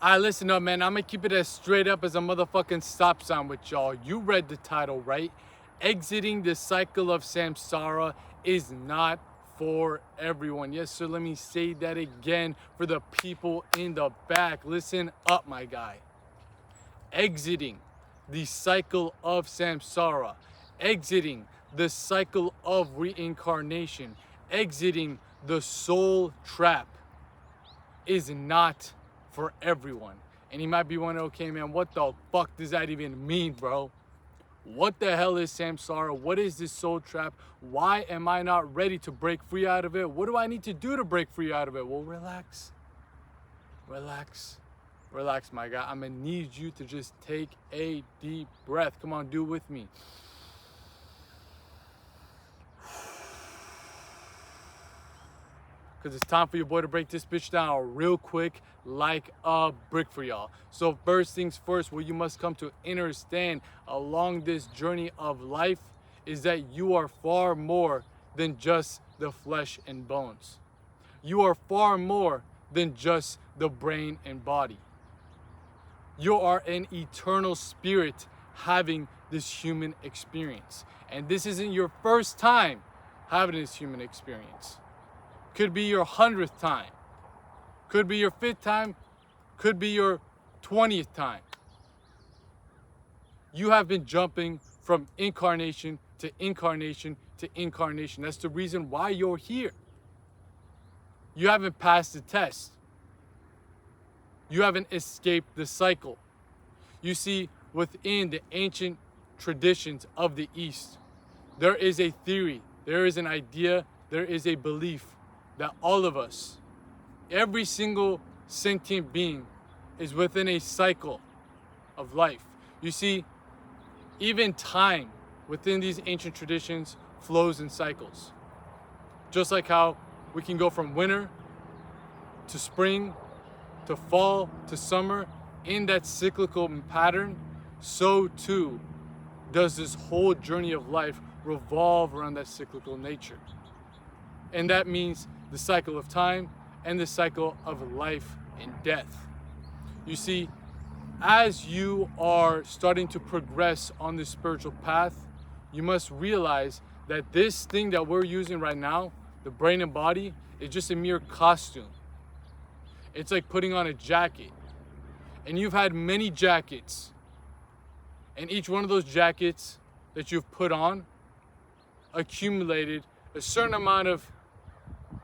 Alright, listen up, man. I'm gonna keep it as straight up as a motherfucking stop sign with y'all. You read the title, right? Exiting the cycle of samsara is not for everyone. Yes, sir. Let me say that again for the people in the back. Listen up, my guy. Exiting the cycle of samsara, exiting the cycle of reincarnation, exiting the soul trap is not for everyone. And you might be wondering, okay, man, what the fuck does that even mean, bro? What the hell is samsara? What is this soul trap? Why am I not ready to break free out of it? What do I need to do to break free out of it? Well, relax. Relax. Relax, my guy. I'm gonna need you to just take a deep breath. Come on, do it with me. Because it's time for your boy to break this bitch down real quick like a brick for y'all. So first things first, what you must come to understand along this journey of life is that you are far more than just the flesh and bones. You are far more than just the brain and body. You are an eternal spirit having this human experience. And this isn't your first time having this human experience. Could be your 100th time. Could be your 5th time. Could be your 20th time. You have been jumping from incarnation to incarnation to incarnation. That's the reason why you're here. You haven't passed the test. You haven't escaped the cycle. You see, within the ancient traditions of the East, there is a theory, there is an idea, there is a belief that all of us, every single sentient being, is within a cycle of life. You see, even time within these ancient traditions flows in cycles. Just like how we can go from winter to spring to fall to summer in that cyclical pattern, so too does this whole journey of life revolve around that cyclical nature. And that means the cycle of time and the cycle of life and death. You see, as you are starting to progress on this spiritual path, you must realize that this thing that we're using right now, the brain and body, is just a mere costume. It's like putting on a jacket. And you've had many jackets. And each one of those jackets that you've put on accumulated a certain amount of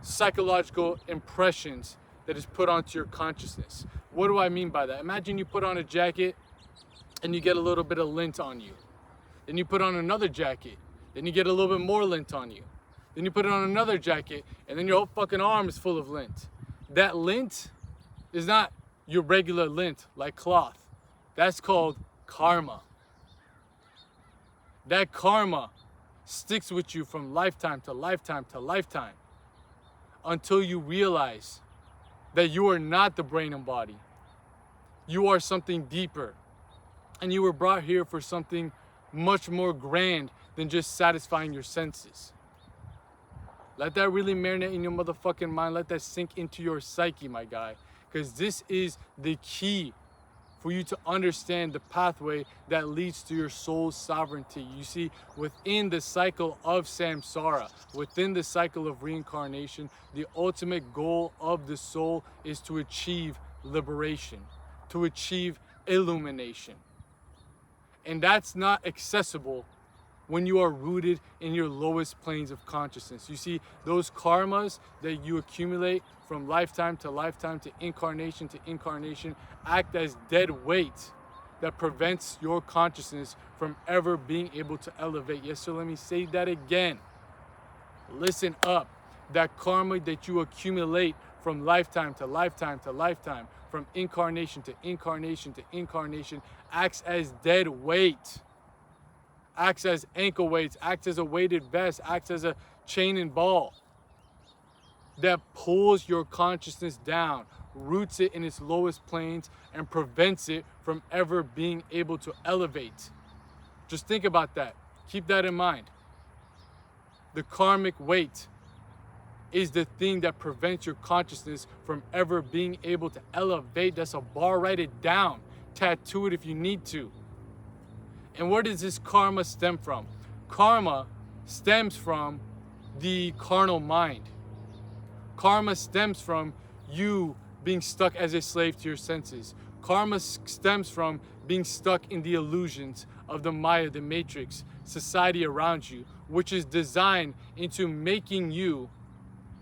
psychological impressions that is put onto your consciousness. What do I mean by that? Imagine you put on a jacket and you get a little bit of lint on you. Then you put on another jacket. Then you get a little bit more lint on you. Then you put it on another jacket and then your whole fucking arm is full of lint. That lint is not your regular lint like cloth. That's called karma. That karma sticks with you from lifetime to lifetime to lifetime until you realize that you are not the brain and body. You are something deeper. And you were brought here for something much more grand than just satisfying your senses. Let that really marinate in your motherfucking mind. Let that sink into your psyche, my guy. Because this is the key for you to understand the pathway that leads to your soul's sovereignty. You see, within the cycle of samsara, within the cycle of reincarnation, the ultimate goal of the soul is to achieve liberation, to achieve illumination. And that's not accessible when you are rooted in your lowest planes of consciousness. You see, those karmas that you accumulate from lifetime to incarnation act as dead weight that prevents your consciousness from ever being able to elevate. Yes, so let me say that again. Listen up. That karma that you accumulate from lifetime to lifetime, from incarnation to incarnation, acts as dead weight. Acts as ankle weights, acts as a weighted vest, acts as a chain and ball that pulls your consciousness down, roots it in its lowest planes, and prevents it from ever being able to elevate. Just think about that. Keep that in mind. The karmic weight is the thing that prevents your consciousness from ever being able to elevate. That's a bar, write it down. Tattoo it if you need to. And where does this karma stem from? Karma stems from the carnal mind. Karma stems from you being stuck as a slave to your senses. Karma stems from being stuck in the illusions of the Maya, the Matrix, society around you, which is designed into making you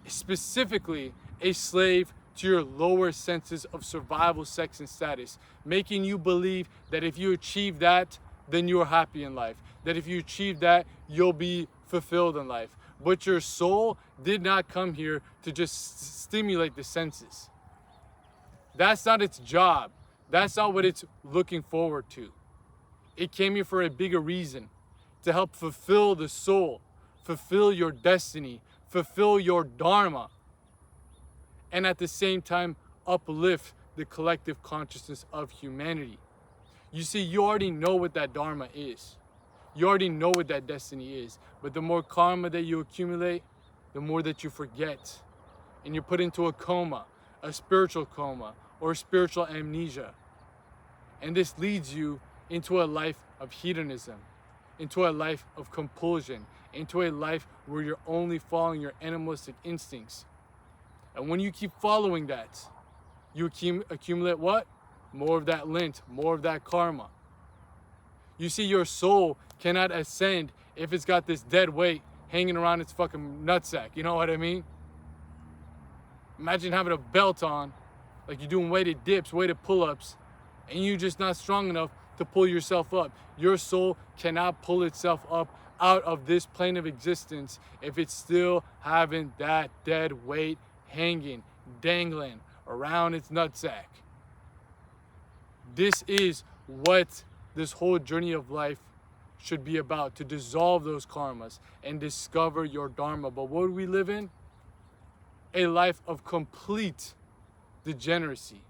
specifically a slave to your lower senses of survival, sex, and status, making you believe that if you achieve that, then you're happy in life, that if you achieve that, you'll be fulfilled in life. But your soul did not come here to just stimulate the senses. That's not its job. That's not what it's looking forward to. It came here for a bigger reason, to help fulfill the soul, fulfill your destiny, fulfill your dharma, and at the same time uplift the collective consciousness of humanity. You see, you already know what that dharma is. You already know what that destiny is. But the more karma that you accumulate, the more that you forget. And you're put into a coma, a spiritual coma, or spiritual amnesia. And this leads you into a life of hedonism, into a life of compulsion, into a life where you're only following your animalistic instincts. And when you keep following that, you accumulate what? More of that lint, more of that karma. You see, your soul cannot ascend if it's got this dead weight hanging around its fucking nutsack. You know what I mean? Imagine having a belt on, like you're doing weighted dips, weighted pull-ups, and you're just not strong enough to pull yourself up. Your soul cannot pull itself up out of this plane of existence if it's still having that dead weight hanging, dangling around its nutsack. This is what this whole journey of life should be about, to dissolve those karmas and discover your dharma. But what do we live in? A life of complete degeneracy,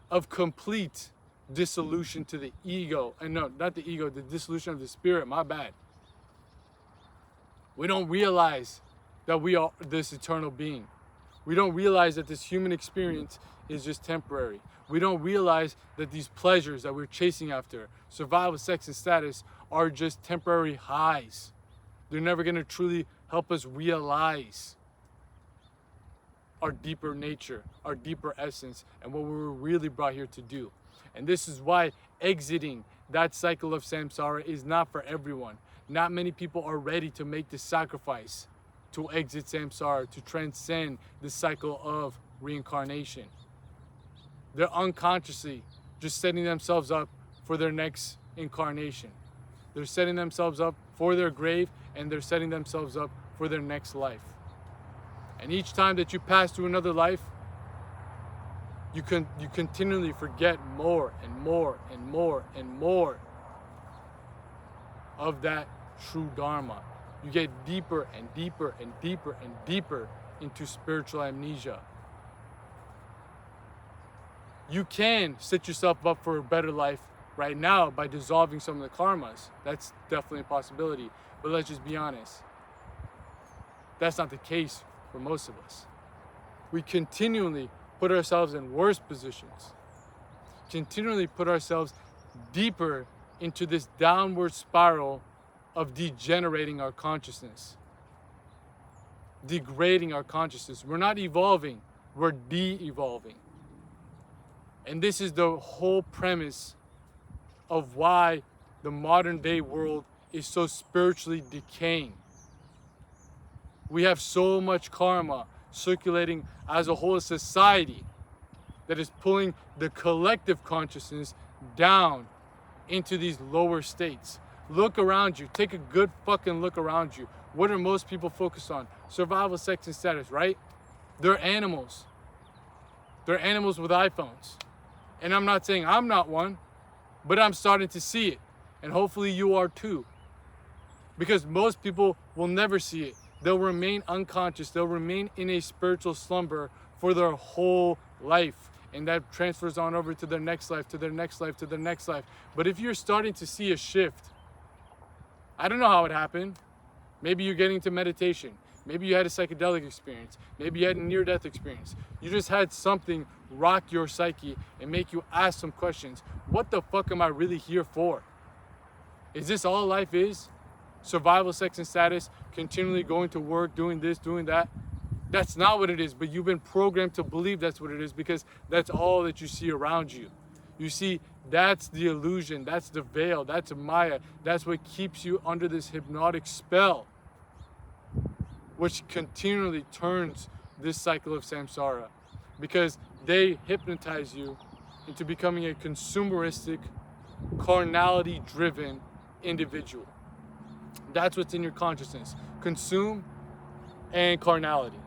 of complete dissolution to the ego. And no, not the ego, the dissolution of the spirit, my bad. We don't realize that we are this eternal being. We don't realize that this human experience is just temporary. We don't realize that these pleasures that we're chasing after, survival, sex, and status, are just temporary highs. They're never going to truly help us realize our deeper nature, our deeper essence, and what we were really brought here to do. And this is why exiting that cycle of samsara is not for everyone. Not many people are ready to make the sacrifice to exit samsara, to transcend the cycle of reincarnation. They're unconsciously just setting themselves up for their next incarnation. They're setting themselves up for their grave, and they're setting themselves up for their next life. And each time that you pass through another life, you continually forget more and more and more and more of that true dharma. You get deeper and deeper and deeper and deeper into spiritual amnesia. You can set yourself up for a better life right now by dissolving some of the karmas. That's definitely a possibility. But let's just be honest. That's not the case for most of us. We continually put ourselves in worse positions. Continually put ourselves deeper into this downward spiral of degenerating our consciousness. Degrading our consciousness. We're not evolving, we're de-evolving. And this is the whole premise of why the modern day world is so spiritually decaying. We have so much karma circulating as a whole society that is pulling the collective consciousness down into these lower states. Look around you. Take a good fucking look around you. What are most people focused on? Survival, sex, and status, right? They're animals. They're animals with iPhones. And I'm not saying I'm not one, but I'm starting to see it. And hopefully you are too. Because most people will never see it. They'll remain unconscious. They'll remain in a spiritual slumber for their whole life. And that transfers on over to their next life, to their next life, to their next life. But if you're starting to see a shift, I don't know how it happened. Maybe you're getting into meditation. Maybe you had a psychedelic experience. Maybe you had a near-death experience. You just had something rock your psyche and make you ask some questions. What the fuck am I really here for? Is this all life is? Survival, sex, and status, continually going to work, doing this, doing that? That's not what it is, but you've been programmed to believe that's what it is because that's all that you see around you. You see, that's the illusion, that's the veil, that's Maya. That's what keeps you under this hypnotic spell, which continually turns this cycle of samsara because they hypnotize you into becoming a consumeristic, carnality-driven individual. That's what's in your consciousness. Consume and carnality.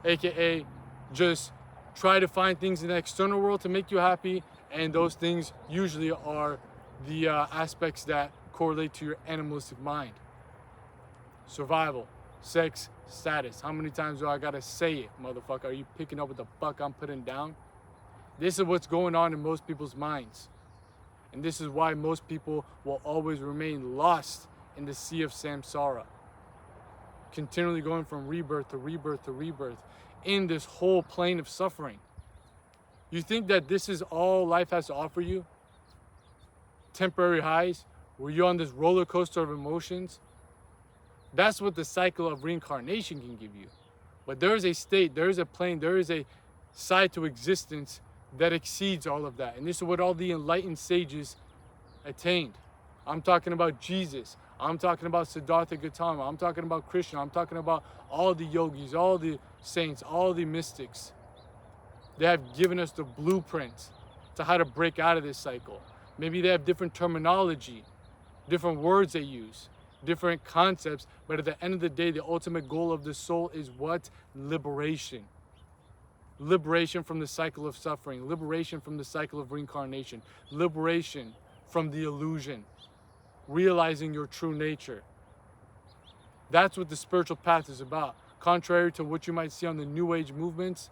AKA just try to find things in the external world to make you happy, and those things usually are the aspects that correlate to your animalistic mind. Survival, sex, status. How many times do I gotta say it, motherfucker? Are you picking up what the fuck I'm putting down? This is what's going on in most people's minds. And this is why most people will always remain lost in the sea of samsara. Continually going from rebirth to rebirth to rebirth in this whole plane of suffering. You think that this is all life has to offer you? Temporary highs? Where you're on this roller coaster of emotions? That's what the cycle of reincarnation can give you. But there is a state, there is a plane, there is a side to existence that exceeds all of that. And this is what all the enlightened sages attained. I'm talking about Jesus. I'm talking about Siddhartha Gautama. I'm talking about Krishna. I'm talking about all the yogis, all the saints, all the mystics. They have given us the blueprint to how to break out of this cycle. Maybe they have different terminology, different words they use, different concepts, but at the end of the day, the ultimate goal of the soul is what? Liberation. Liberation from the cycle of suffering, liberation from the cycle of reincarnation, liberation from the illusion, realizing your true nature. That's what the spiritual path is about. Contrary to what you might see on the New Age movements,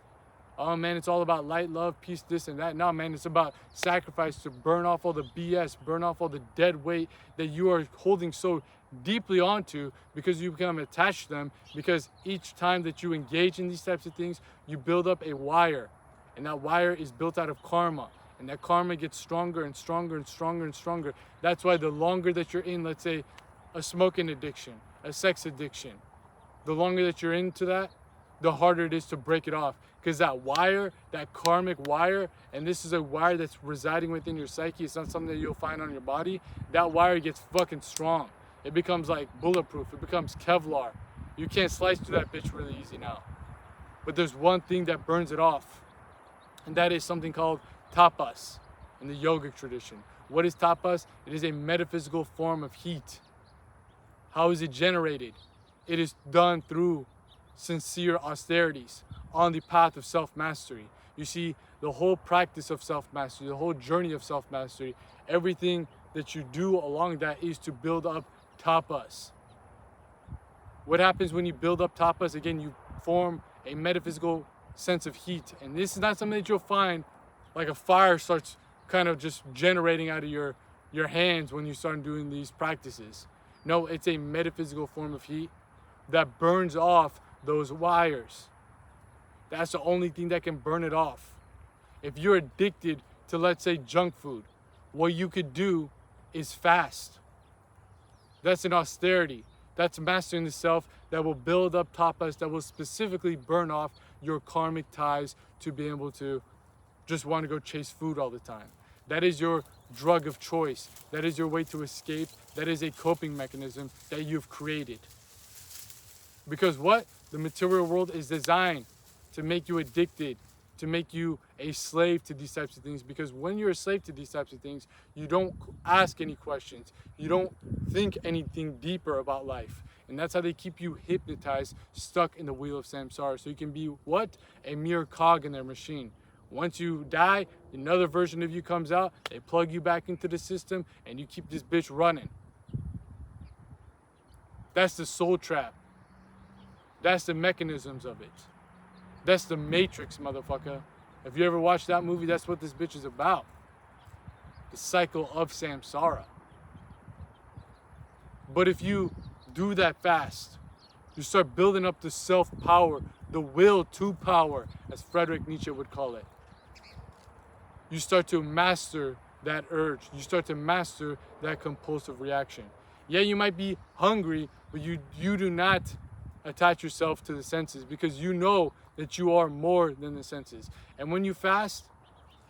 oh man, it's all about light, love, peace, this and that. No, man, it's about sacrifice to burn off all the BS, burn off all the dead weight that you are holding so deeply onto because you become attached to them, because each time that you engage in these types of things, you build up a wire, and that wire is built out of karma, and that karma gets stronger and stronger and stronger and stronger. That's why the longer that you're in, let's say, a smoking addiction, a sex addiction, the longer that you're into that, the harder it is to break it off. Because that wire, that karmic wire, and this is a wire that's residing within your psyche, it's not something that you'll find on your body, that wire gets fucking strong. It becomes like bulletproof, it becomes Kevlar. You can't slice through that bitch really easy now. But there's one thing that burns it off, and that is something called tapas in the yogic tradition. What is tapas? It is a metaphysical form of heat. How is it generated? It is done through sincere austerities on the path of self-mastery. You see, the whole practice of self-mastery, the whole journey of self-mastery, everything that you do along that is to build up tapas. What happens when you build up tapas? Again, you form a metaphysical sense of heat. And this is not something that you'll find like a fire starts kind of just generating out of your hands when you start doing these practices. No, it's a metaphysical form of heat that burns off those wires. That's the only thing that can burn it off. If you're addicted to, let's say, junk food, what you could do is fast. That's an austerity. That's mastering the self that will build up tapas, that will specifically burn off your karmic ties to be able to just want to go chase food all the time. That is your drug of choice. That is your way to escape. That is a coping mechanism that you've created. Because what? The material world is designed to make you addicted, to make you a slave to these types of things. Because when you're a slave to these types of things, you don't ask any questions. You don't think anything deeper about life. And that's how they keep you hypnotized, stuck in the wheel of samsara. So you can be what? A mere cog in their machine. Once you die, another version of you comes out, they plug you back into the system, and you keep this bitch running. That's the soul trap. That's the mechanisms of it. That's the Matrix, motherfucker. If you ever watched that movie, that's what this bitch is about. The cycle of samsara. But if you do that fast, You start building up the self-power, the will to power, as Friedrich Nietzsche would call it. You start to master that urge. You start to master that compulsive reaction. Yeah, you might be hungry, but you do not attach yourself to the senses, because you know that you are more than the senses. And when you fast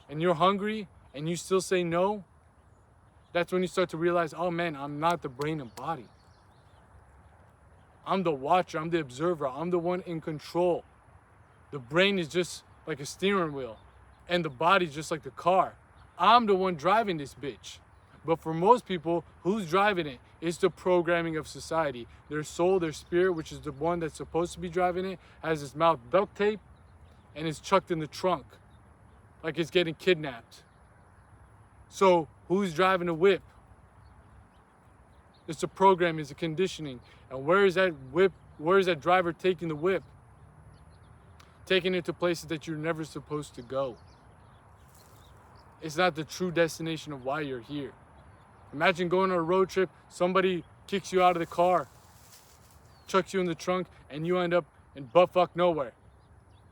and you're hungry and you still say no, that's when you start to realize, oh man, I'm not the brain and body. I'm the watcher, I'm the observer, I'm the one in control. The brain is just like a steering wheel, and the body's just like the car. I'm the one driving this bitch. But for most people, who's driving it? It's the programming of society. Their soul, their spirit, which is the one that's supposed to be driving it, has its mouth duct tape and is chucked in the trunk like it's getting kidnapped. So who's driving the whip? It's a program, it's a conditioning. And where is that whip? Where is that driver taking the whip? Taking it to places that you're never supposed to go. It's not the true destination of why you're here. Imagine going on a road trip, somebody kicks you out of the car, chucks you in the trunk, and you end up in buttfuck nowhere.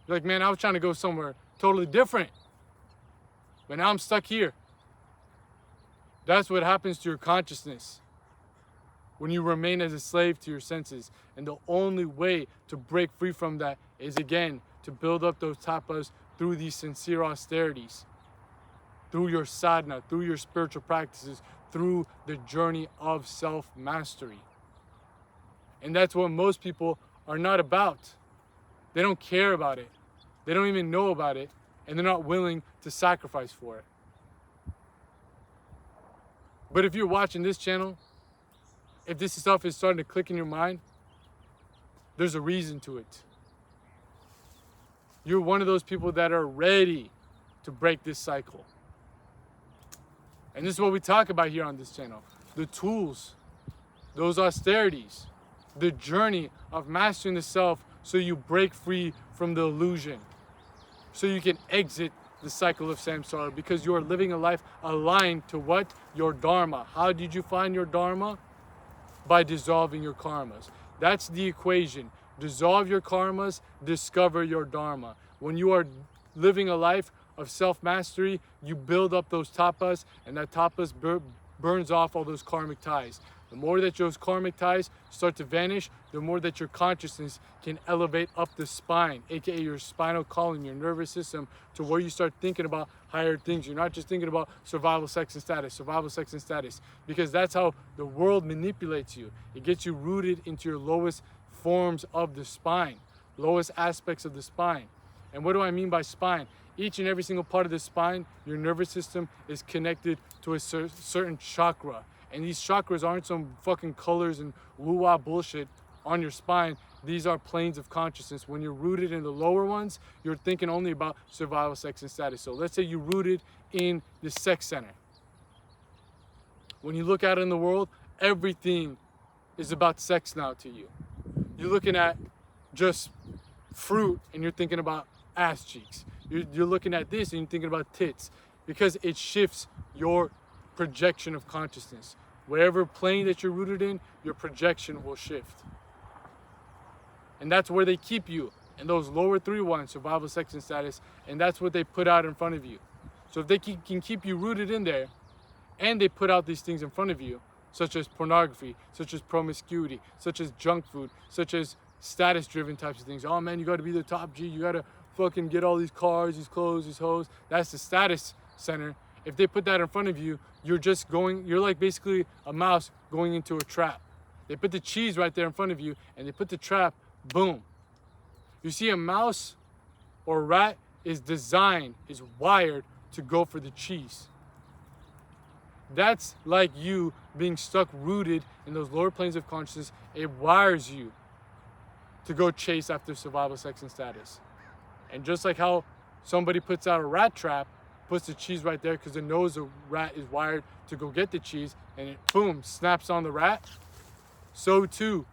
You're like, man, I was trying to go somewhere totally different, but now I'm stuck here. That's what happens to your consciousness when you remain as a slave to your senses. And the only way to break free from that is, again, to build up those tapas through these sincere austerities, through your sadhana, through your spiritual practices, through the journey of self-mastery. And that's what most people are not about. They don't care about it. They don't even know about it, and they're not willing to sacrifice for it. But if you're watching this channel, if this stuff is starting to click in your mind, there's a reason to it. You're one of those people that are ready to break this cycle. And this is what we talk about here on this channel. The tools, those austerities, the journey of mastering the self so you break free from the illusion, so you can exit the cycle of samsara, because you are living a life aligned to what? Your dharma. How did you find your dharma? By dissolving your karmas. That's the equation. Dissolve your karmas, discover your dharma. When you are living a life of self-mastery, you build up those tapas, and that tapas burns off all those karmic ties. The more that those karmic ties start to vanish, the more that your consciousness can elevate up the spine, aka your spinal column, your nervous system, to where you start thinking about higher things. You're not just thinking about survival, sex, and status, because that's how the world manipulates you. It gets you rooted into your lowest forms of the spine, lowest aspects of the spine. And what do I mean by spine? Each and every single part of the spine, your nervous system, is connected to a certain chakra. And these chakras aren't some fucking colors and woo-wah bullshit on your spine. These are planes of consciousness. When you're rooted in the lower ones, you're thinking only about survival, sex, and status. So let's say you're rooted in the sex center. When you look out in the world, everything is about sex now to you. You're looking at just fruit and you're thinking about ass cheeks. You're looking at this and you're thinking about tits, because it shifts your projection of consciousness. Wherever plane that you're rooted in, your projection will shift. And that's where they keep you, in those lower three ones, survival, sex, and status, and that's what they put out in front of you. So if they can keep you rooted in there, and they put out these things in front of you, such as pornography, such as promiscuity, such as junk food, such as status-driven types of things. Oh man, you gotta be the top G, you gotta fucking get all these cars, these clothes, these hoes. That's the status center. If they put that in front of you, you're like basically a mouse going into a trap. They put the cheese right there in front of you, and they put the trap, boom. You see, a mouse or a rat is wired to go for the cheese. That's like you being stuck rooted in those lower planes of consciousness. It wires you to go chase after survival, sex, and status. And just like how somebody puts out a rat trap, puts the cheese right there because it knows the rat is wired to go get the cheese, and it, boom, snaps on the rat, so too,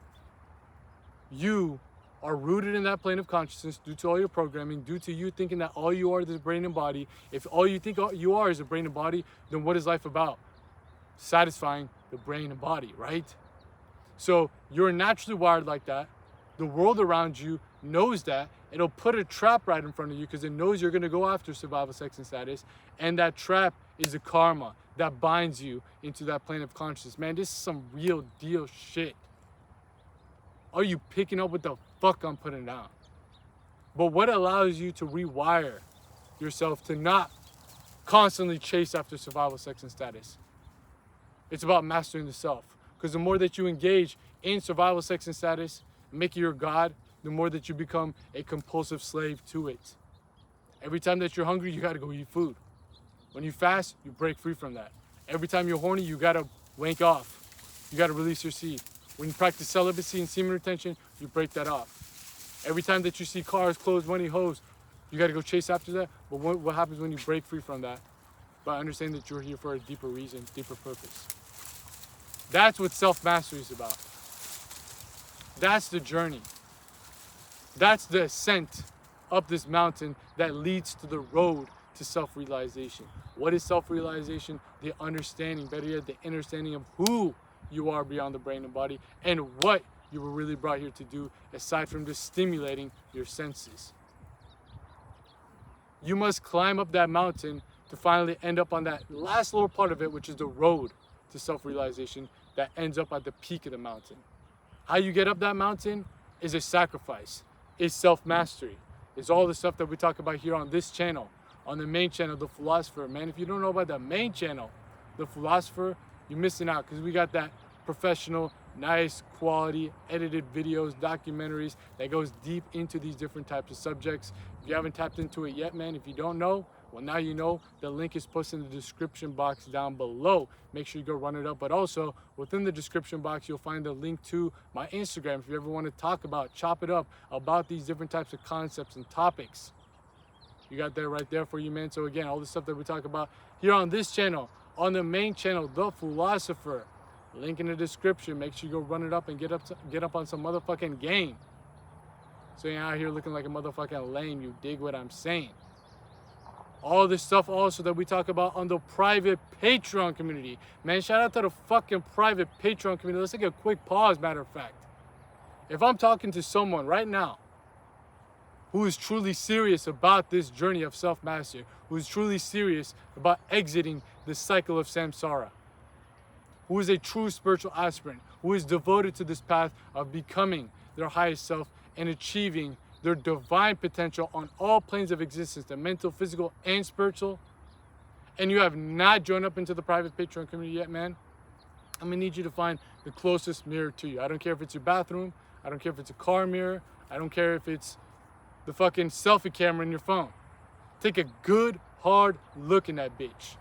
you are rooted in that plane of consciousness due to all your programming, due to you thinking that all you are is the brain and body. If all you think you are is a brain and body, then what is life about? Satisfying the brain and body, right? So you're naturally wired like that. The world around you knows that. It'll put a trap right in front of you because it knows you're going to go after survival, sex, and status. And that trap is a karma that binds you into that plane of consciousness. Man, this is some real deal shit. Are you picking up what the fuck I'm putting down? But what allows you to rewire yourself to not constantly chase after survival, sex, and status? It's about mastering the self. Because the more that you engage in survival, sex, and status, make it your God, the more that you become a compulsive slave to it. Every time that you're hungry, you gotta go eat food. When you fast, you break free from that. Every time you're horny, you gotta wank off. You gotta release your seed. When you practice celibacy and semen retention, you break that off. Every time that you see cars, clothes, money, hoes, you gotta go chase after that. But what happens when you break free from that? By understanding that you're here for a deeper reason, deeper purpose. That's what self-mastery is about. That's the journey. That's the ascent up this mountain that leads to the road to self-realization. What is self-realization? The understanding, better yet, the understanding of who you are beyond the brain and body and what you were really brought here to do aside from just stimulating your senses. You must climb up that mountain to finally end up on that last little part of it, which is the road to self-realization that ends up at the peak of the mountain. How you get up that mountain is a sacrifice, is self-mastery. It's all the stuff that we talk about here on this channel, on the main channel, The Philosopher. Man, if you don't know about the main channel, The Philosopher, you're missing out because we got that professional, nice quality, edited videos, documentaries that goes deep into these different types of subjects. If you haven't tapped into it yet, man, if you don't know, well, now you know. The link is posted in the description box down below. Make sure you go run it up. But also, within the description box, you'll find a link to my Instagram if you ever want to talk about, chop it up, about these different types of concepts and topics. You got that right there for you, man. So again, all the stuff that we talk about here on this channel, on the main channel, The Philosopher. Link in the description. Make sure you go run it up and get up on some motherfucking game. So you're out here looking like a motherfucking lame. You dig what I'm saying? All this stuff also that we talk about on the private Patreon community. Man, shout out to the fucking private Patreon community. Let's take a quick pause, matter of fact. If I'm talking to someone right now who is truly serious about this journey of self-mastery, who is truly serious about exiting the cycle of samsara, who is a true spiritual aspirant, who is devoted to this path of becoming their highest self and achieving their divine potential on all planes of existence, the mental, physical, and spiritual, and you have not joined up into the private Patreon community yet, man, I'm gonna need you to find the closest mirror to you. I don't care if it's your bathroom, I don't care if it's a car mirror, I don't care if it's the fucking selfie camera in your phone. Take a good, hard look in that bitch.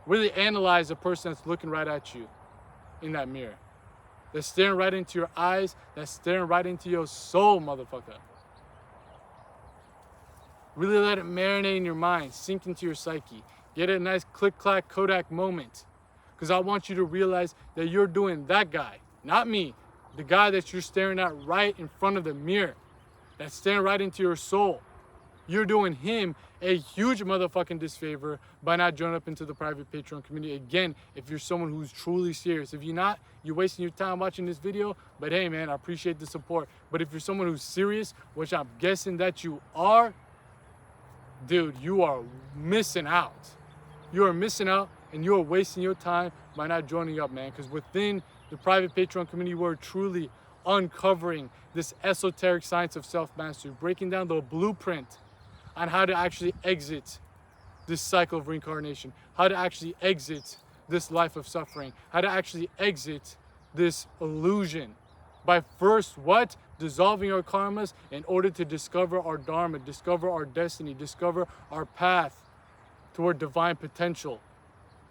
Really analyze the person that's looking right at you in that mirror. That's staring right into your eyes. That's staring right into your soul, motherfucker. Really let it marinate in your mind, sink into your psyche. Get a nice click-clack Kodak moment. Because I want you to realize that you're doing that guy, not me. The guy that you're staring at right in front of the mirror. That's staring right into your soul. You're doing him a huge motherfucking disfavor by not joining up into the private Patreon community. Again, if you're someone who's truly serious. If you're not, you're wasting your time watching this video. But hey, man, I appreciate the support. But if you're someone who's serious, which I'm guessing that you are, dude, you are missing out. You are missing out and you are wasting your time by not joining up, man. Because within the private Patreon community, we're truly uncovering this esoteric science of self-mastery, breaking down the blueprint on how to actually exit this cycle of reincarnation, how to actually exit this life of suffering, how to actually exit this illusion by first what? Dissolving our karmas in order to discover our dharma, discover our destiny, discover our path toward divine potential,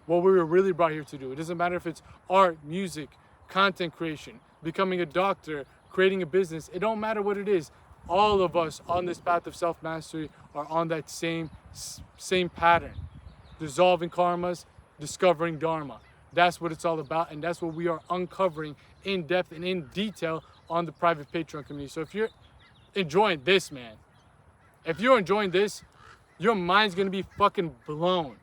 what we were really brought here to do. It doesn't matter if it's art, music, content creation, becoming a doctor, creating a business. It don't matter what it is. All of us on this path of self-mastery are on that same pattern. Dissolving karmas, discovering dharma. That's what it's all about, and that's what we are uncovering in depth and in detail on the private Patreon community. So if you're enjoying this, man, if you're enjoying this, your mind's gonna be fucking blown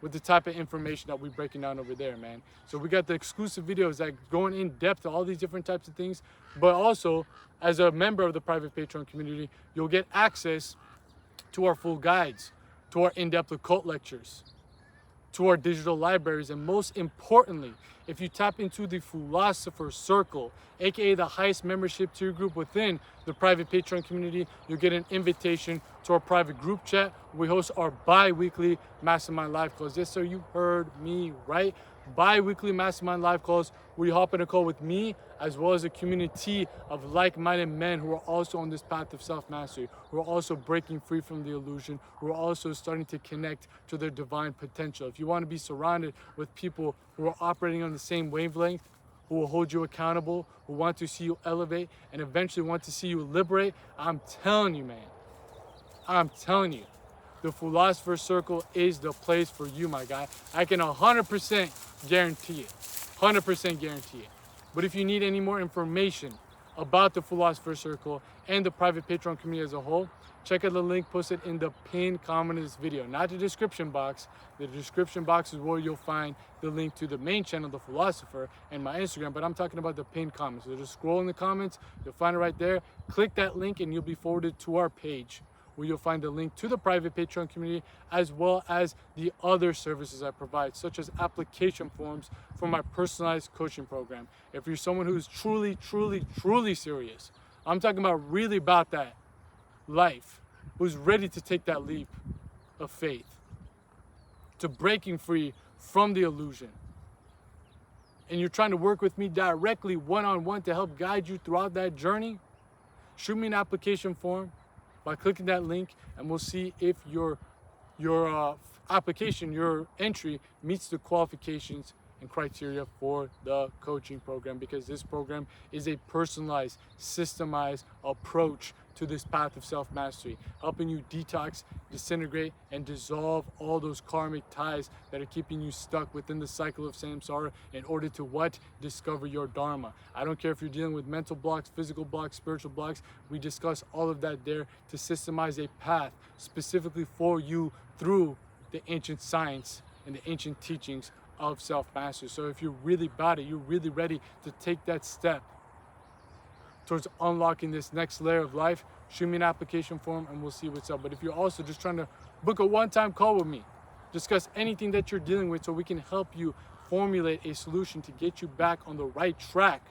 with the type of information that we're breaking down over there, man. So we got the exclusive videos that going in depth to all these different types of things, but also as a member of the private Patreon community, you'll get access to our full guides, to our in-depth occult lectures, to our digital libraries, and most importantly, if you tap into the Philosopher's Circle, aka the highest membership tier group within the private Patreon community, you'll get an invitation to our private group chat. We host our bi-weekly mastermind live calls. Yes, sir, you heard me right. Bi-weekly mastermind live calls where you hop in a call with me as well as a community of like-minded men who are also on this path of self-mastery, who are also breaking free from the illusion, who are also starting to connect to their divine potential. If you want to be surrounded with people who are operating on the same wavelength, who will hold you accountable, who want to see you elevate, and eventually want to see you liberate, I'm telling you, man, I'm telling you, the Philosopher's Circle is the place for you, my guy. I can 100% guarantee it. 100% guarantee it. But if you need any more information about the Philosopher's Circle and the private Patreon community as a whole, check out the link posted in the pinned comment of this video, not the description box. The description box is where you'll find the link to the main channel, The Philosopher, and my Instagram, but I'm talking about the pinned comments. So just scroll in the comments, you'll find it right there. Click that link and you'll be forwarded to our page, where you'll find the link to the private Patreon community, as well as the other services I provide, such as application forms for my personalized coaching program. If you're someone who's truly, truly, truly serious, I'm talking about really about that life, who's ready to take that leap of faith, to breaking free from the illusion, and you're trying to work with me directly one-on-one to help guide you throughout that journey, shoot me an application form by clicking that link, and we'll see if your application, your entry, meets the qualifications and criteria for the coaching program, because this program is a personalized, systemized approach to this path of self-mastery, helping you detox, disintegrate, and dissolve all those karmic ties that are keeping you stuck within the cycle of samsara in order to what? Discover your dharma. I don't care if you're dealing with mental blocks, physical blocks, spiritual blocks. We discuss all of that there to systemize a path specifically for you through the ancient science and the ancient teachings of self-mastery. So if you're really about it, you're really ready to take that step towards unlocking this next layer of life, shoot me an application form and we'll see what's up. But if you're also just trying to book a one-time call with me, discuss anything that you're dealing with so we can help you formulate a solution to get you back on the right track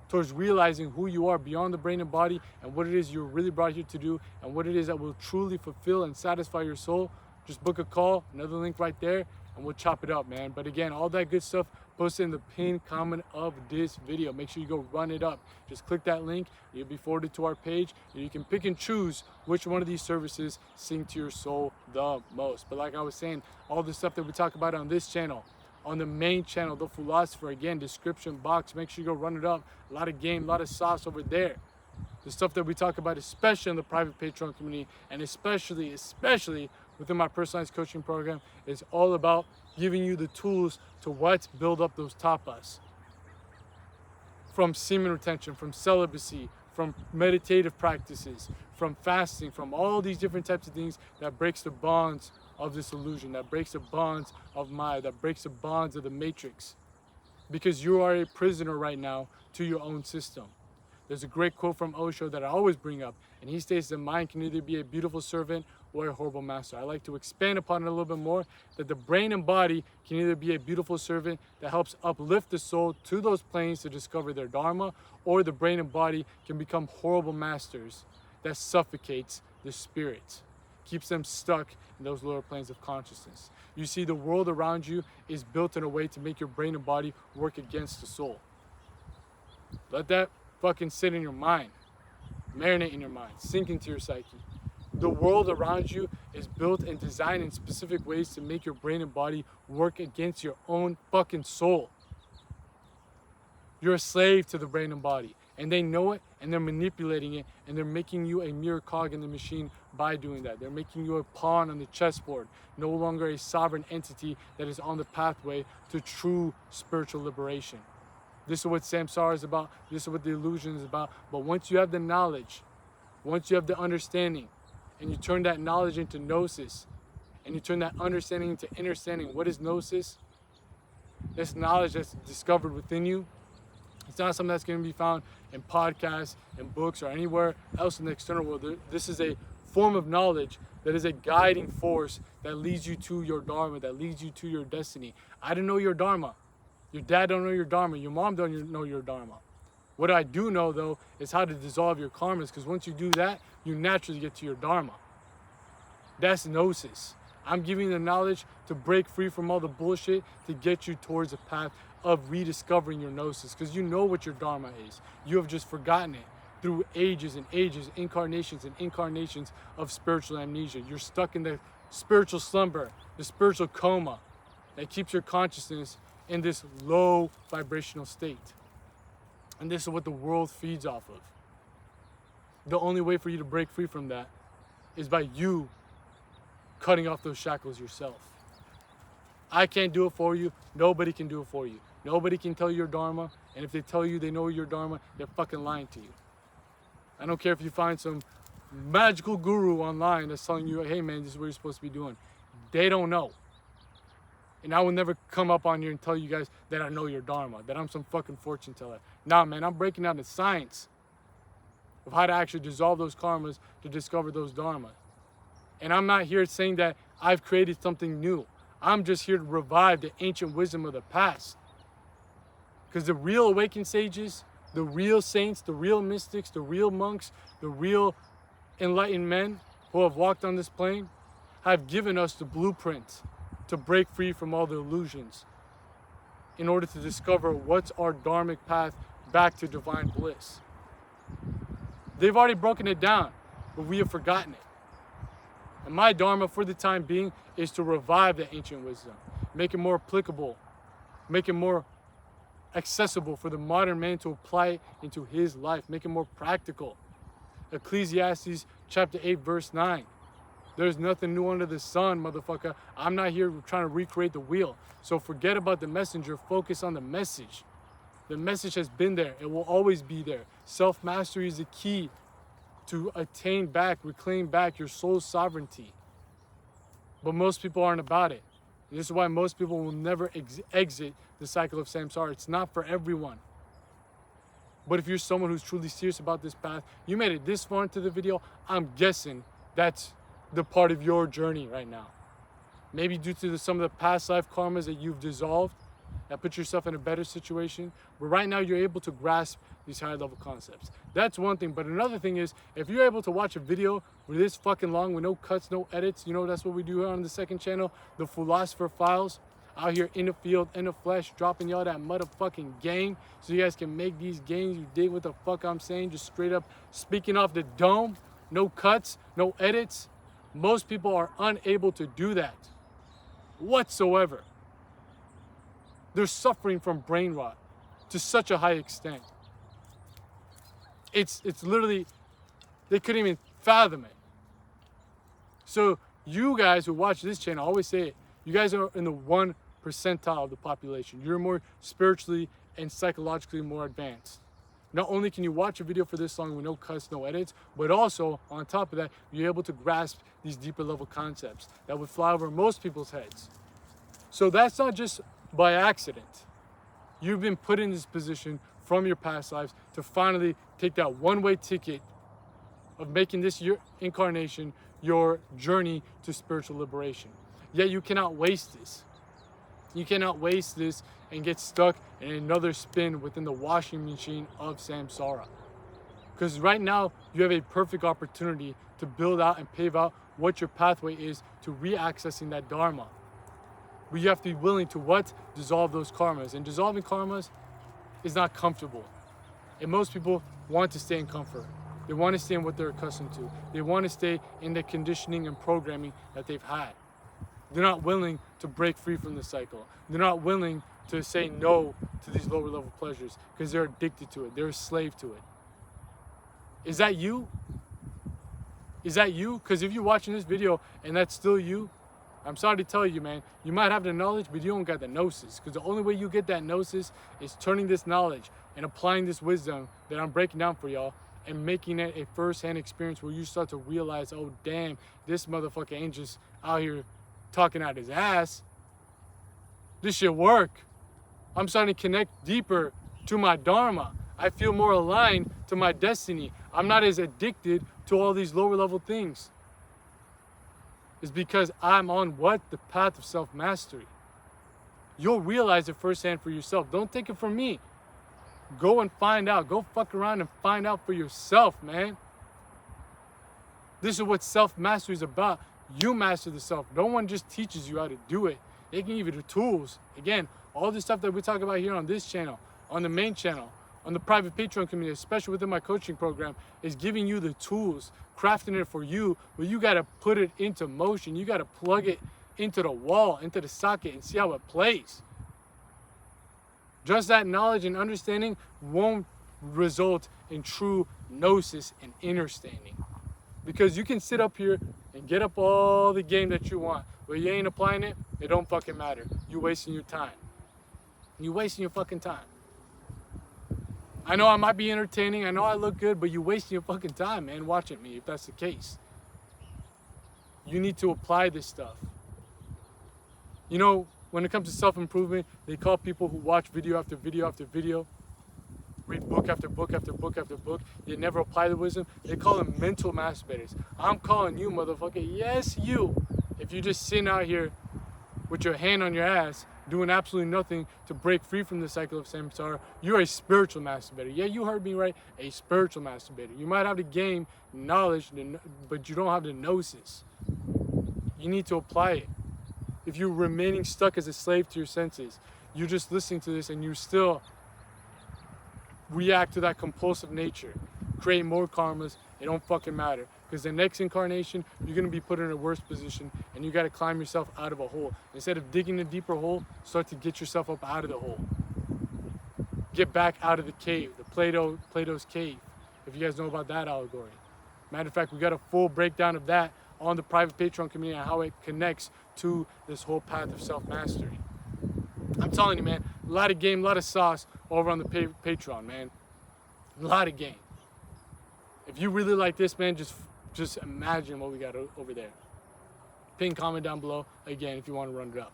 towards realizing who you are beyond the brain and body, and what it is you're really brought here to do, and what it is that will truly fulfill and satisfy your soul, just book a call, another link right there, and we'll chop it up, man. But again, all that good stuff posted in the pinned comment of this video. Make sure you go run it up. Just click that link, you'll be forwarded to our page, and you can pick and choose which one of these services sing to your soul the most. But like I was saying, all the stuff that we talk about on this channel, on the main channel, The Philosopher, again, description box, make sure you go run it up. A lot of game, a lot of sauce over there. The stuff that we talk about, especially in the private Patreon community, and especially within my personalized coaching program, is all about giving you the tools to what? Build up those tapas. From semen retention, from celibacy, from meditative practices, from fasting, from all these different types of things that breaks the bonds of this illusion, that breaks the bonds of Maya, that breaks the bonds of the matrix. Because you are a prisoner right now to your own system. There's a great quote from Osho that I always bring up, and he states that mind can either be a beautiful servant or a horrible master. I like to expand upon it a little bit more, that the brain and body can either be a beautiful servant that helps uplift the soul to those planes to discover their dharma, or the brain and body can become horrible masters that suffocates the spirit, keeps them stuck in those lower planes of consciousness. You see, the world around you is built in a way to make your brain and body work against the soul. Let that fucking sit in your mind, marinate in your mind, sink into your psyche. The world around you is built and designed in specific ways to make your brain and body work against your own fucking soul. You're a slave to the brain and body, and they know it, and they're manipulating it, and they're making you a mere cog in the machine by doing that. They're making you a pawn on the chessboard, no longer a sovereign entity that is on the pathway to true spiritual liberation. This is what samsara is about. This is what the illusion is about. But once you have the knowledge, once you have the understanding, and you turn that knowledge into gnosis, and you turn that understanding into understanding. What is gnosis? This knowledge that's discovered within you. It's not something that's going to be found in podcasts, in books, or anywhere else in the external world. This is a form of knowledge that is a guiding force that leads you to your dharma, that leads you to your destiny. I don't know your dharma. Your dad don't know your dharma. Your mom don't know your dharma. What I do know, though, is how to dissolve your karmas, because once you do that, you naturally get to your dharma. That's gnosis. I'm giving you the knowledge to break free from all the bullshit to get you towards a path of rediscovering your gnosis, because you know what your dharma is. You have just forgotten it through ages and ages, incarnations and incarnations of spiritual amnesia. You're stuck in the spiritual slumber, the spiritual coma that keeps your consciousness in this low vibrational state. And this is what the world feeds off of. The only way for you to break free from that is by you cutting off those shackles yourself. I can't do it for you. Nobody can do it for you. Nobody can tell you your dharma. And if they tell you they know your dharma, they're fucking lying to you. I don't care if you find some magical guru online that's telling you, hey man, this is what you're supposed to be doing. They don't know. And I will never come up on here and tell you guys that I know your dharma, that I'm some fucking fortune teller. Nah, man, I'm breaking down the science of how to actually dissolve those karmas to discover those dharma. And I'm not here saying that I've created something new. I'm just here to revive the ancient wisdom of the past. Because the real awakened sages, the real saints, the real mystics, the real monks, the real enlightened men who have walked on this plane have given us the blueprint to break free from all the illusions in order to discover what's our dharmic path back to divine bliss. They've already broken it down, but we have forgotten it. And my dharma for the time being is to revive the ancient wisdom, make it more applicable, make it more accessible for the modern man to apply it into his life, make it more practical. Ecclesiastes chapter 8 verse 9. There's nothing new under the sun, motherfucker. I'm not here trying to recreate the wheel. So forget about the messenger, focus on the message. The message has been there, it will always be there. Self-mastery is the key to attain back, reclaim back your soul's sovereignty. But most people aren't about it. This is why most people will never exit the cycle of samsara. It's not for everyone. But if you're someone who's truly serious about this path, you made it this far into the video, I'm guessing that's the part of your journey right now. Maybe due to some of the past life karmas that you've dissolved, that put yourself in a better situation. But right now you're able to grasp these higher level concepts. That's one thing. But another thing is, if you're able to watch a video with this fucking long with no cuts, no edits, you know, that's what we do here on the second channel, the Philosopher Files, out here in the field, in the flesh, dropping y'all that motherfucking game so you guys can make these games. You dig what the fuck I'm saying? Just straight up speaking off the dome, no cuts, no edits. Most people are unable to do that whatsoever. They're suffering from brain rot to such a high extent. It's literally, they couldn't even fathom it. So you guys who watch this channel, I always say it, you guys are in the 1 percentile of the population. You're more spiritually and psychologically more advanced. Not only can you watch a video for this long with no cuts, no edits, but also on top of that, you're able to grasp these deeper level concepts that would fly over most people's heads. So that's not just by accident. You've been put in this position from your past lives to finally take that one-way ticket of making this your incarnation your journey to spiritual liberation. Yet you cannot waste this. You cannot waste this and get stuck in another spin within the washing machine of samsara. Because right now you have a perfect opportunity to build out and pave out what your pathway is to re-accessing that dharma. But you have to be willing to what? Dissolve those karmas. And dissolving karmas is not comfortable. And most people want to stay in comfort. They want to stay in what they're accustomed to. They want to stay in the conditioning and programming that they've had. They're not willing to break free from the cycle. They're not willing to say no to these lower level pleasures because they're addicted to it. They're a slave to it. Is that you? Is that you? Because if you're watching this video and that's still you, I'm sorry to tell you, man, you might have the knowledge, but you don't got the gnosis. Because the only way you get that gnosis is turning this knowledge and applying this wisdom that I'm breaking down for y'all and making it a first-hand experience where you start to realize, oh, damn, this motherfucker ain't just out here talking out his ass. This shit work. I'm starting to connect deeper to my dharma. I feel more aligned to my destiny. I'm not as addicted to all these lower level things. It's because I'm on what? The path of self-mastery. You'll realize it firsthand for yourself. Don't take it from me. Go and find out. Go fuck around and find out for yourself, man. This is what self-mastery is about. You master the self. No one just teaches you how to do it. They can give you the tools. Again, all the stuff that we talk about here on this channel, on the main channel, on the private Patreon community, especially within my coaching program, is giving you the tools, crafting it for you, but you got to put it into motion. You got to plug it into the wall, into the socket, and see how it plays. Just that knowledge and understanding won't result in true gnosis and understanding. Because you can sit up here and get up all the game that you want, but you ain't applying it, it don't fucking matter. You wasting your time. You wasting your fucking time. I know I might be entertaining, I know I look good, but you wasting your fucking time, man, watching me if that's the case. You need to apply this stuff. You know, when it comes to self-improvement, they call people who watch video after video after video, read book after book after book after book, they never apply the wisdom, they call them mental masturbators. I'm calling you, motherfucker, yes you, if you're just sitting out here with your hand on your ass, doing absolutely nothing to break free from the cycle of samsara, you're a spiritual masturbator. Yeah, you heard me right, a spiritual masturbator. You might have the game knowledge, but you don't have the gnosis. You need to apply it. If you're remaining stuck as a slave to your senses, you're just listening to this and you still react to that compulsive nature, create more karmas, it don't fucking matter. Because the next incarnation, you're going to be put in a worse position and you got to climb yourself out of a hole. Instead of digging a deeper hole, start to get yourself up out of the hole. Get back out of the cave, the Plato's cave, if you guys know about that allegory. Matter of fact, we got a full breakdown of that on the private Patreon community and how it connects to this whole path of self-mastery. I'm telling you, man, a lot of game, a lot of sauce over on the Patreon, man. A lot of game. If you really like this, man, just imagine what we got over there. Pin comment down below, again, if you want to run it up.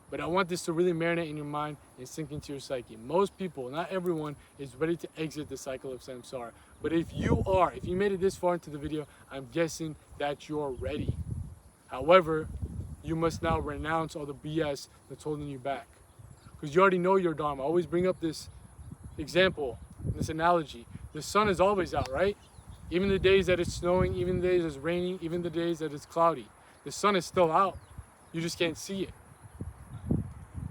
But I want this to really marinate in your mind and sink into your psyche. Most people, not everyone, is ready to exit the cycle of samsara. But if you are, if you made it this far into the video, I'm guessing that you're ready. However, you must now renounce all the BS that's holding you back. Because you already know your dharma. I always bring up this example, this analogy. The sun is always out, right? Even the days that it's snowing, even the days it's raining, even the days that it's cloudy. The sun is still out. You just can't see it.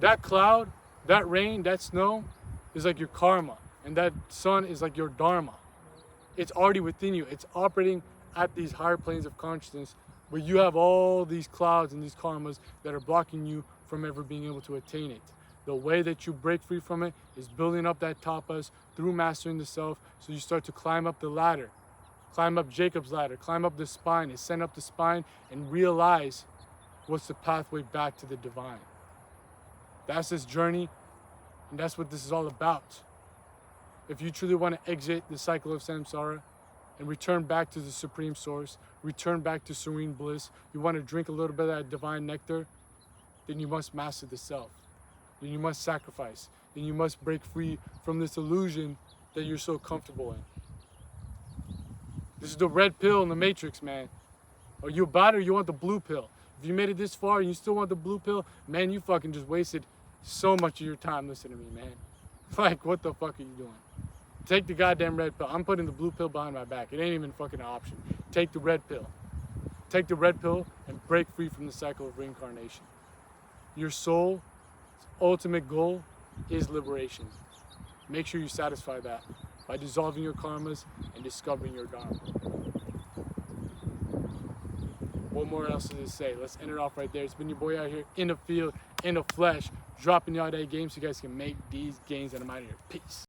That cloud, that rain, that snow is like your karma. And that sun is like your dharma. It's already within you. It's operating at these higher planes of consciousness, but you have all these clouds and these karmas that are blocking you from ever being able to attain it. The way that you break free from it is building up that tapas through mastering the self, so you start to climb up the ladder. Climb up Jacob's ladder, climb up the spine, ascend up the spine, and realize what's the pathway back to the divine. That's this journey, and that's what this is all about. If you truly want to exit the cycle of samsara and return back to the supreme source, return back to serene bliss, you want to drink a little bit of that divine nectar, then you must master the self. Then you must sacrifice. Then you must break free from this illusion that you're so comfortable in. This is the red pill in the matrix, man. Are you about it or you want the blue pill? If you made it this far and you still want the blue pill, man, you fucking just wasted so much of your time listening to me, man. Like, what the fuck are you doing? Take the goddamn red pill. I'm putting the blue pill behind my back. It ain't even fucking an option. Take the red pill. Take the red pill and break free from the cycle of reincarnation. Your soul's ultimate goal is liberation. Make sure you satisfy that by dissolving your karmas and discovering your dharma. What more else to say? Let's end it off right there. It's been your boy out here in the field, in the flesh, dropping y'all that game so you guys can make these gains, and I'm out of here. Peace.